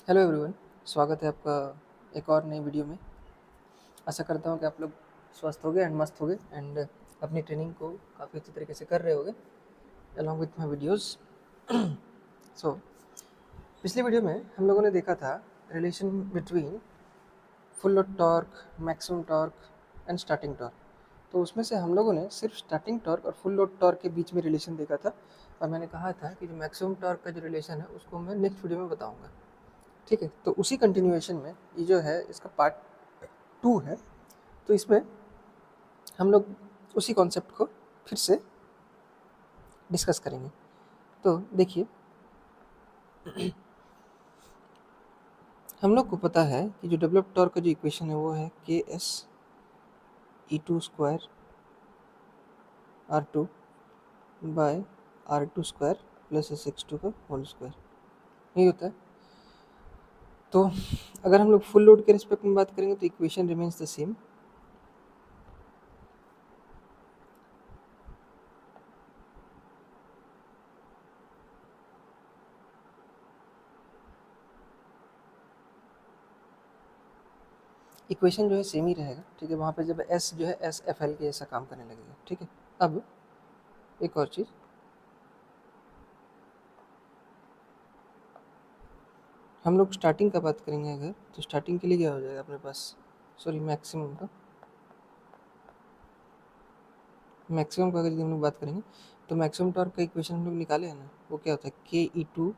Hello everyone. स्वागत है आपका एक और नई वीडियो में। आशा करता हूँ कि आप लोग स्वस्थ होगे एंड मस्त होगे एंड अपनी ट्रेनिंग को काफ़ी अच्छी तरीके से कर रहे होगे अलॉन्ग विथ माई वीडियोस। सो पिछली वीडियो में हम लोगों ने देखा था relation between full load torque, maximum torque and starting torque. तो उसमें से हम लोगों ने सिर्फ स्टार्टिंग टॉर्क और फुल लोड टॉर्क के बीच में रिलेशन देखा था, और मैंने कहा था कि जो मैक्सिमम टॉर्क का जो रिलेशन है उसको मैं नेक्स्ट वीडियो में बताऊँगा। ठीक है, तो उसी कंटिन्यूएशन में ये जो है इसका पार्ट 2 है। तो इसमें हम लोग उसी कॉन्सेप्ट को फिर से डिस्कस करेंगे। तो देखिए, हम लोग को पता है कि जो डेवलप टॉर्क का जो इक्वेशन है वो है K S E two square R two by R two square plus S X two का होल स्क्वायर, यही होता है। तो अगर हम लोग फुल लोड के रिस्पेक्ट में बात करेंगे तो equation remains the same. Equation जो है सेम ही रहेगा, ठीक है। वहाँ पे जब एस जो है एस एफ एल के जैसा काम करने लगेगा, ठीक है। अब एक और चीज़, हम लोग स्टार्टिंग का बात करेंगे अगर, तो स्टार्टिंग के लिए क्या हो जाएगा अपने पास, सॉरी मैक्सिमम का अगर हम लोग बात करेंगे तो मैक्सिमम टॉर्क का इक्वेशन हम लोग निकाले हैं ना, वो क्या होता है K E two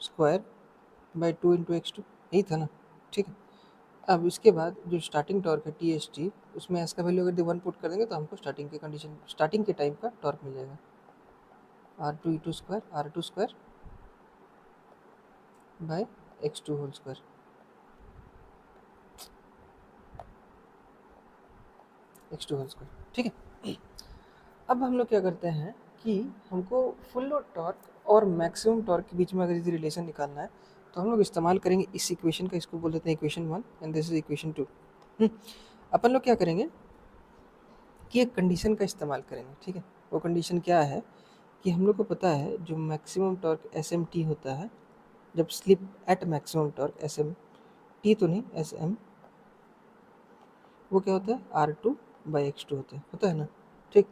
square by two into X two, यही था ना, ठीक है। अब इसके बाद जो स्टार्टिंग टॉर्क है टी एस टी, उसमें एस का वैल्यू अगर वन पुट कर देंगे तो हमको स्टार्टिंग के कंडीशन स्टार्टिंग के टाइम का टॉर्क मिल जाएगा R two square by X two whole square, ठीक है। अब हम लोग क्या करते हैं कि हमको फुल लोड टॉर्क और मैक्सिमम टॉर्क के बीच में अगर यदि रिलेशन निकालना है तो हम लोग इस्तेमाल करेंगे इस इक्वेशन का, इसको बोल देते हैं equation 1 and this is equation 2। अपन लोग क्या करेंगे कि एक कंडीशन का इस्तेमाल करेंगे, ठीक है। वो कंडीशन क्या है कि हम लोग को पता है जो maximum torque S M T होता है, जब slip at maximum torque S M T तो नहीं एस एम, वो क्या होता है R two by X two होता है ना, ठीक।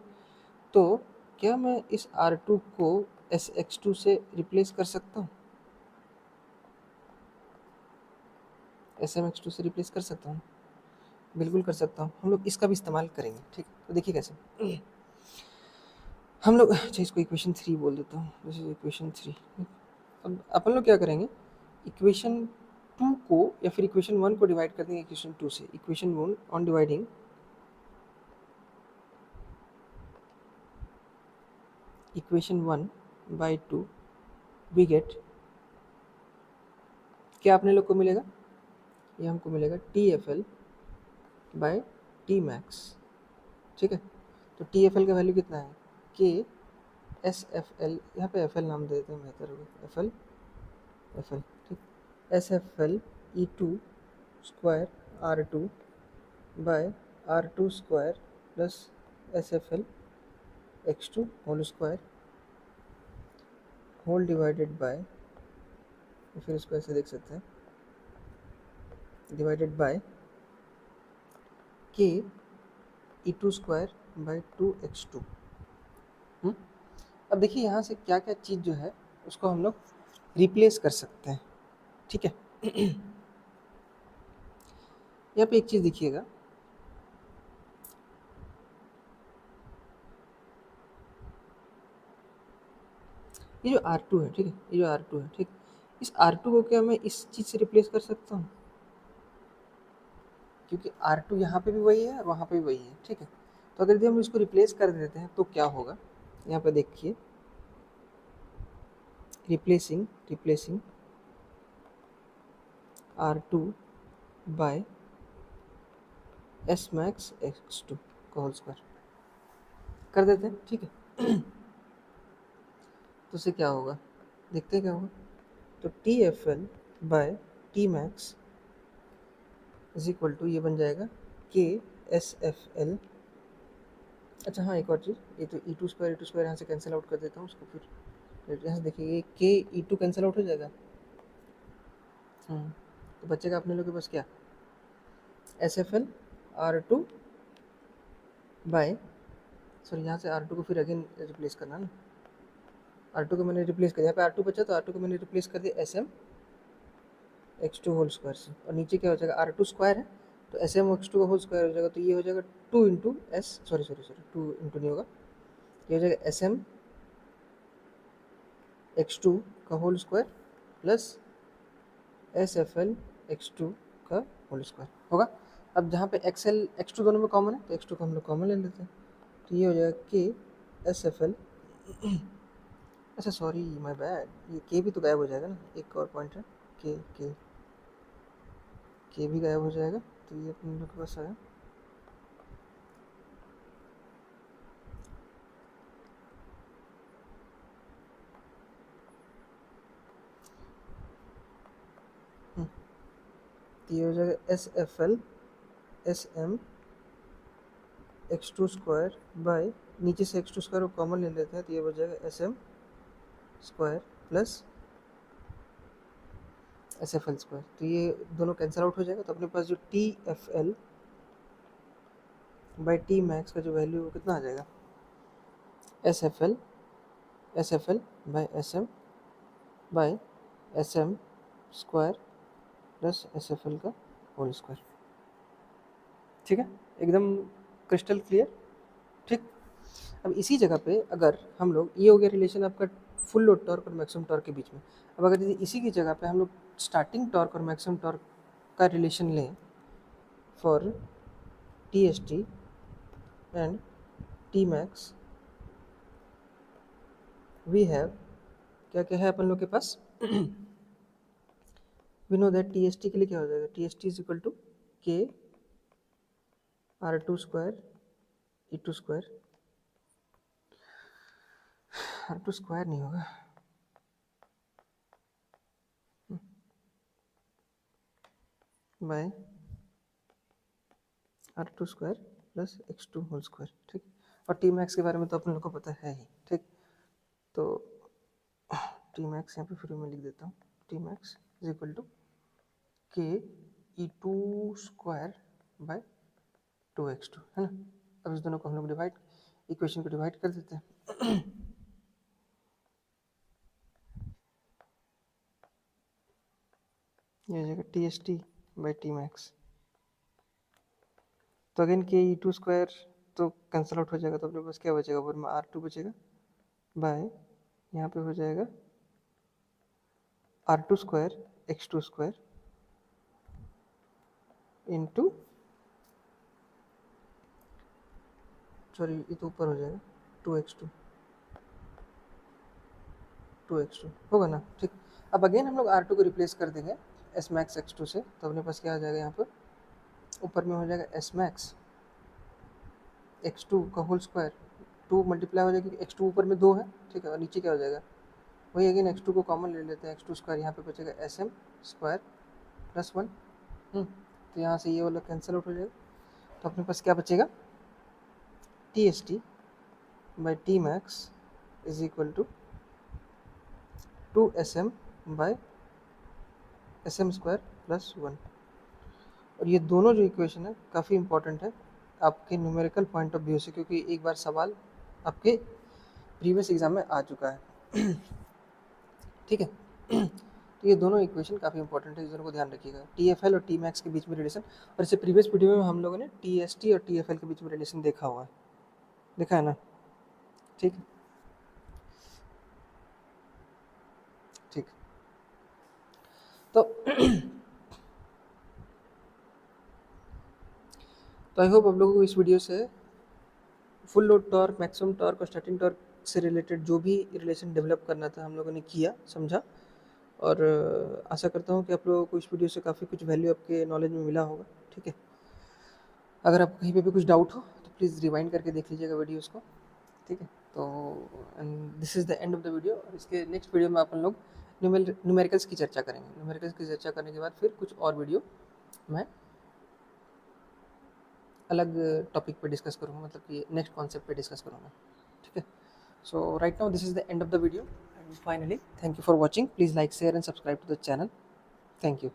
तो क्या मैं इस आर टू को एस एक्स टू से रिप्लेस कर सकता हूँ, एस एम एक्स टू से रिप्लेस कर सकता हूँ, बिल्कुल कर सकता हूँ। हम लोग इसका भी इस्तेमाल करेंगे, ठीक। तो देखिए कैसे हम लोग, अच्छा इसको इक्वेशन 3 बोल देता हूँ, दिस इज इक्वेशन 3। अब अपन लोग क्या करेंगे, इक्वेशन 2 को या फिर इक्वेशन 1 को डिवाइड कर देंगे इक्वेशन 2 से। Equation 1 on dividing equation 1 by 2 we get, क्या अपने लोग को मिलेगा, ये हमको मिलेगा T F L by T max, ठीक है। तो टी एफ एल का वैल्यू कितना है के एस एफ एल, यहाँ पे एफ एल नाम दे देते हैं, बेहतर होगा एफ एल, ठीक। S F L E two square R two by R two square plus S F L X two whole square whole divided by, फिर इसको ऐसे देख सकते हैं, divided by K E two square by two X two. अब देखिए यहाँ से क्या क्या चीज़ जो है उसको हम लोग रिप्लेस कर सकते हैं, ठीक है। यहाँ पे एक चीज़ देखिएगा, ये जो R2 है, ठीक है, ये जो R2 है, ठीक, इस R2 को क्या मैं इस चीज़ से रिप्लेस कर सकता हूँ, क्योंकि R2 यहाँ पे भी वही है और वहाँ पे भी वही है, ठीक है। तो अगर यदि हम इसको रिप्लेस कर देते हैं तो क्या होगा, यहाँ पे देखिए, replacing R2 by S max X two का होल स्क्वायर कर देते हैं, ठीक है। तो उससे क्या होगा, देखते हैं क्या होगा। तो T F L by T max is equal to, ये बन जाएगा के एस एफ एल, अच्छा हाँ एक और चीज़, ये तो ई टू स्क्वायर यहाँ से कैंसिल आउट कर देता हूँ उसको, फिर यहाँ से देखिए ये के ई टू कैंसिल आउट हो जाएगा, तो बचेगा अपने लोग के पास क्या, SFL R2 बाय, सॉरी यहाँ से R2 को फिर अगेन रिप्लेस करना ना, R2 को मैंने रिप्लेस कर दिया, यहाँ पे R2 बचा तो R2 को मैंने रिप्लेस कर दिया SM(x2 होल स्क्वायर से, और नीचे क्या हो जाएगा R2 स्क्वायर है तो SM(x2 का होल स्क्वायर हो जाएगा, तो ये हो जाएगा 2 इंटू एस, सॉरी 2 इंटू नहीं होगा, ये हो जाएगा SM(x2 का होल स्क्वायर प्लस SFL(x2 का होल स्क्वायर होगा। अब जहाँ पे XL(x2 दोनों में कॉमन है तो x2 को हम लोग कॉमन ले लेते हैं, तो ये हो जाएगा K SFL अच्छा सॉरी माय बैड, ये K भी तो गायब हो जाएगा ना, एक और पॉइंट है K भी गायब हो जाएगा, तो ये अपने लोग के पास आया तो ये हो जाएगा SFL SM(x2 स्क्वायर बाय, नीचे से x2 स्क्वायर को कॉमन ले लेते हैं तो ये हो जाएगा SM square plus SFL square, तो ये दोनों कैंसिल आउट हो जाएगा, तो अपने पास जो TFL बाई टी मैक्स का जो वैल्यू है कितना आ जाएगा, SFL by SM square plus SFL का होल स्क्वायर। ठीक है, एकदम क्रिस्टल क्लियर। ठीक, अब इसी जगह पे अगर हम लोग, ये हो गया रिलेशन आपका फुल लोड टॉर्क और मैक्सिमम टॉर्क के बीच में, अब अगर इसी की जगह पे हम लोग स्टार्टिंग टॉर्क और मैक्सिमम टॉर्क का रिलेशन लें for TST and Tmax, we have क्या क्या है अपन लोग के पास वी नो दैट TST के लिए क्या हो जाएगा, TST is equal to K R2 square E2 square, R2 square नहीं होगा, by R2 square plus X2 whole square. ठीक, और Tmax के बारे में तो अपन लोग को पता है ही। ठीक, तो Tmax यहाँ पे फिर मैं लिख देता हूँ, Tmax is equal to K E2 square by 2x2, है ना। अब इस दोनों को हम लोग डिवाइड, इक्वेशन को डिवाइड कर देते हैं ये हो जाएगा TST बाई Tmax, तो अगेन K E2 स्क्वायर तो कैंसिल आउट हो जाएगा, तो अपने पास क्या बचेगा, ऊपर में R2 बचेगा बाय, यहाँ पे हो जाएगा R2 square X2 square into, sorry ये तो ऊपर हो जाएगा 2x2 होगा ना। ठीक, अब अगेन हम लोग R2 को रिप्लेस कर देंगे Smax X2 से, तो अपने पास क्या आ जाएगा, यहाँ पर ऊपर में हो जाएगा Smax X2 का होल स्क्वायर, 2 मल्टीप्लाई हो जाएगा क्योंकि X2 ऊपर में 2 है। ठीक है, और नीचे क्या हो जाएगा, वही अगेन X2 को कॉमन ले लेते हैं, X2 स्क्वायर यहाँ पे बचेगा SM स्क्वायर प्लस 1, तो यहाँ से ये वाला कैंसिल आउट हो जाएगा, तो अपने पास क्या बचेगा, TST by Tmax is equal to 2SM by SM square plus 1, और ये दोनों जो इक्वेशन है काफ़ी इंपॉर्टेंट है आपके न्यूमेरिकल पॉइंट ऑफ व्यू से, क्योंकि एक बार सवाल आपके प्रीवियस एग्जाम में आ चुका है ठीक है तो ये दोनों इक्वेशन काफ़ी इंपॉर्टेंट है, इस दोनों को ध्यान रखिएगा, TFL और Tmax के बीच में रिलेशन, और इससे प्रीवियस वीडियो में हम लोगों ने TST और TFL के बीच में रिलेशन देखा हुआ है, देखा है ना। ठीक, ठीक, तो तो आई होप आप लोगों को इस वीडियो से full load torque, maximum torque और स्टार्टिंग टॉर्क से रिलेटेड जो भी रिलेशन डेवलप करना था हम लोगों ने किया, समझा, और आशा करता हूँ कि आप लोगों को इस वीडियो से काफ़ी कुछ वैल्यू आपके नॉलेज में मिला होगा। ठीक है, अगर आपको कहीं पे भी कुछ डाउट हो तो प्लीज़ रिवाइंड करके देख लीजिएगा वीडियोज़ को। ठीक है, तो and this is the end of the video, और इसके नेक्स्ट वीडियो में अपन लोग न्यूमेरिकल्स की चर्चा करेंगे। न्यूमेरिकल्स की चर्चा करने के बाद फिर कुछ और वीडियो मैं अलग टॉपिक पे डिस्कस करूँगा, मतलब कि नेक्स्ट कॉन्सेप्ट पे डिस्कस करूँगा। ठीक है, so right now this is the end of the video, and finally thank you for watching, please like, share and subscribe to the channel, thank you.